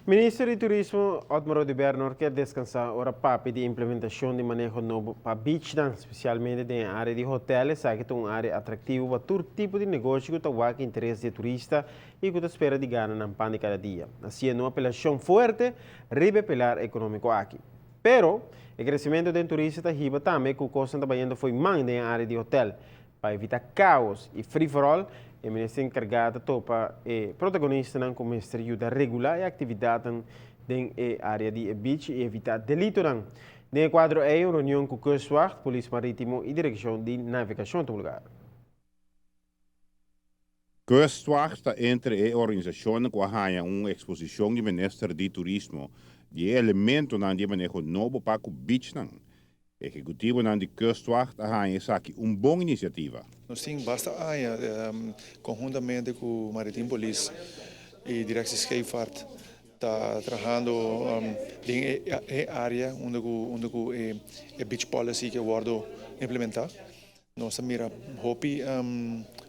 Ministro de Turismo, Otmar de Bernor, quer descansar ora papi de implementação de manejo novo para beach dance, especialmente na área de hotéis, que é uma área atrativa para todo tipo de negócio que tem interesse de turista e que espera de ganhar na pan de cada dia. Assim, é uma apelação forte, ribe pilar econômico aqui. Pero, o crescimento do turista está riba também, que o custo trabalhando foi mais na área de hotel, para evitar caos e free-for-all. O ministro encarregado topa protagonista não começa a ajudar a regular a atividade na área de beach e evitar delito. No quadro é uma reunião com o Kustwacht, Polícia Marítimo e Direção de Navegação do lugar. Kustwacht está entre a organização que ganha uma exposição de ministro de turismo de elemento na de manejo novo para o beach. Executivo de Kustwacht ganha aqui boa iniciativa. Nós temos bastante conjuntamente com o Marítimo Police e Direção de Scheepvaart está trabalhando em área onde a beach policy que wordt implementar. Nós mira hopi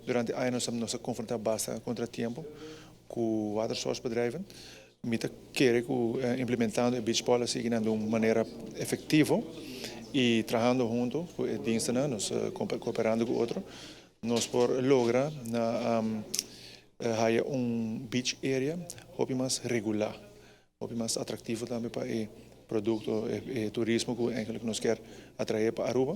durante anos nós confrontar bastante contratempo com watersourcebedrijven. Mita querer implementando a beach policy de uma maneira efetiva e trabalhando junto com a diensten, nós cooperando com outro, nós por lograr ter beach area hopi mais regular, hopi mais atrativo também para o produto e turismo que nós quer atrair para Aruba.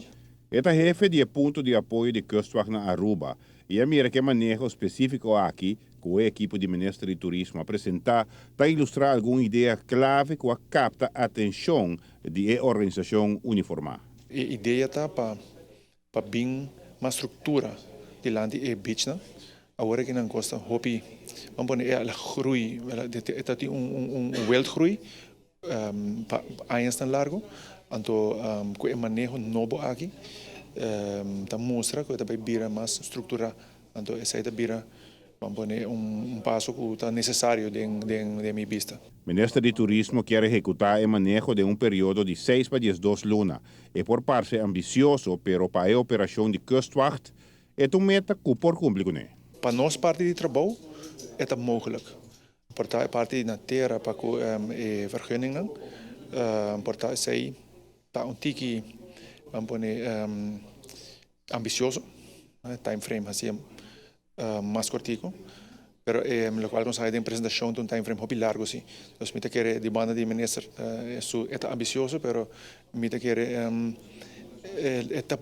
Esta jefe de ponto de apoio de Kustwacht na Aruba e a mira que manejo específico aqui com a equipe de Ministro de Turismo apresentar para ilustrar alguma ideia clave que capta a atenção de organização uniformada. A ideia está para bem uma estrutura de land e beach, né? Agora que não gosta hopi, vamos pôr ela grui, ela tem wereldgroei, anos tão largo, então com o manejo novo aqui, está mostra que está bem mais estrutura, então essa é bem vamos pôr passo que está necessário de minha vista. O Ministro de Turismo quer executar o manejo de período de 6 para 12 lunas. É por parte ambicioso, pero para a operação de Kustwacht é uma meta que por cumprir com ele. Para nós parte de trabalho é mogelijk. Para parte da terra para a vergunning, para sei está tiki vamos pôr ambicioso, time frame assim mais cortico, pero lo cual nos hay de presentação de time frame muito largo sim. Então, me quer de banda de ministro é ambicioso, pero me quer é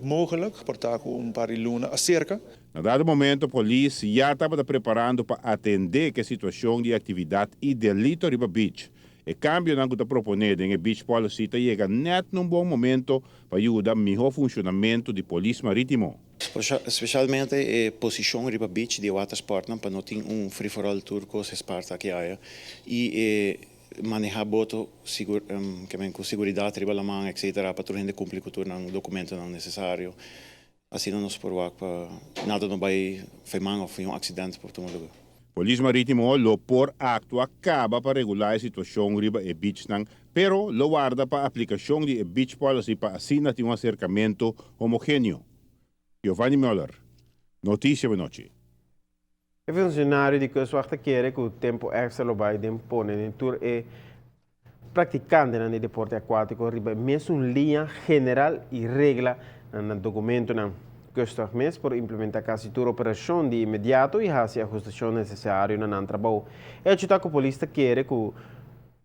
mogelijk portar com par de luna acerca. Na dado momento, a polícia já estava preparando para atender a situação de atividade e delito riba beach. O cambio que está propondo em beach policy chega net num bom momento para ajudar no melhor funcionamento da polícia marítimo. Especialmente a posição riba beach de watersport, para não ter free for all tour com se Esparta que há e manejar boto com segurança riba la mão, etc. para tu rende cumprir com o documento não necessário. Assim não nos porvar para nada não vai fazer ou foi acidente por todo lugar. Polícia Marítimo lo por acto acaba para regular a situação riba e beach pero lo guarda para a aplicação de beach policy para assim ter acercamento homogêneo. Giovanni Müller, Notícia da Noite. O funcionário de Kustwacht quer que o tempo extra lo vai impor em tour e praticante no deporte aquático riba mesmo linha general e regra no documento na Kustwacht mes por implementar quase toda a operação de imediato e fazer a ajustação necessária no trabalho. É que a polícia quer que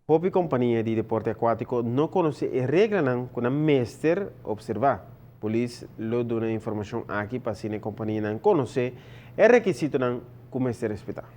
a companhia de deporte aquático não conhece a regra que o mestre observar. A polícia lhe dá informação aqui para que a companhia não conheça o requisito que o mestre respeitar.